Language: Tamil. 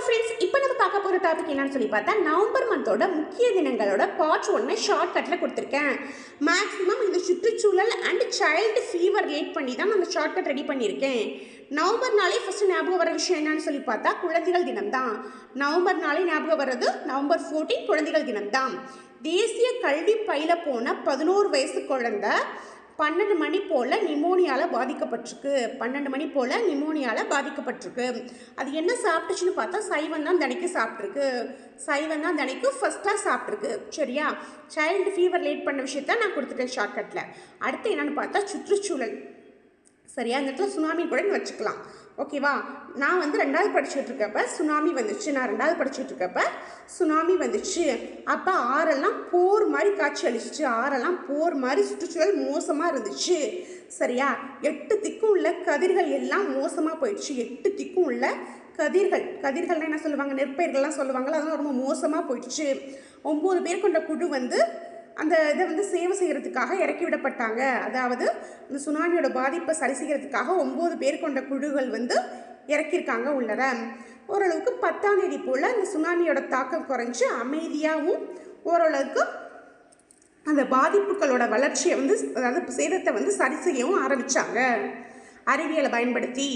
ஃப்ரெண்ட்ஸ், இப்போ நம்ம பார்க்க போகிற டாபிக் என்னன்னு சொல்லி பார்த்தா நவம்பர் மந்தோட முக்கிய தினங்களோட பார்ட் 1 ஷார்ட்கட்டில் கொடுத்துருக்கேன். மேக்ஸிமம் இந்த சுற்றுச்சூழல் அண்ட் சைல்டு ஃபீவர் ரிலேட் பண்ணி தான் நான் அந்த ஷார்ட்கட் ரெடி பண்ணியிருக்கேன். நவம்பர்னாலே ஃபஸ்ட்டு ஞாபகம் வர விஷயம் என்னன்னு சொல்லி பார்த்தா குழந்தைகள் தினம் தான். நவம்பர்னாலே ஞாபகம் வர்றது நவம்பர் 14 குழந்தைகள் தினம் தான். தேசிய கல்வி பயில போன 11 வயசு குழந்தை 12 மணி போல் நிமோனியாவில் பாதிக்கப்பட்டிருக்கு. அது என்ன சாப்பிட்டுச்சுன்னு பார்த்தா சைவம் தான் தினைக்கு ஃபஸ்ட்டாக சாப்பிட்ருக்கு. சரியா, சைல்டு ஃபீவர் ரிலேட் பண்ண விஷயத்த நான் கொடுத்துட்டேன் ஷார்ட்கட்டில். அடுத்து என்னென்னு பார்த்தா சுற்றுச்சூழல். சரியா, இந்த இடத்துல சுனாமி கூட வச்சுக்கலாம். ஓகேவா, நான் 2வது படிச்சுட்ருக்கப்ப சுனாமி வந்துச்சு. அப்போ ஆறெல்லாம் போர் மாதிரி காட்சி அளிச்சிச்சு. சுற்றுச்சூழல் மோசமாக இருந்துச்சு. சரியா, 8 திக்கும் உள்ள கதிர்கள் எல்லாம் மோசமாக போயிடுச்சு. 8 திக்கும் உள்ள கதிர்கள்லாம் என்ன சொல்லுவாங்க, நெற்பயிர்கள்லாம் சொல்லுவாங்களா, அதெல்லாம் ரொம்ப மோசமாக போயிடுச்சு. 9 பேர் கொண்ட குழு அந்த இதை சேவை செய்கிறதுக்காக இறக்கி விடப்பட்டாங்க. அதாவது இந்த சுனாமியோட பாதிப்பை சரி செய்கிறதுக்காக 9 பேர் கொண்ட குழுக்கள் இறக்கியிருக்காங்க உள்ளர. ஓரளவுக்கு 10ஆம் தேதி போல் அந்த சுனாமியோட தாக்கம் குறைஞ்சி அமைதியாகவும் ஓரளவுக்கு அந்த பாதிப்புகளோட வளர்ச்சியை அதாவது சேதத்தை சரி செய்யவும் ஆரம்பித்தாங்க அறிவியலை பயன்படுத்தி.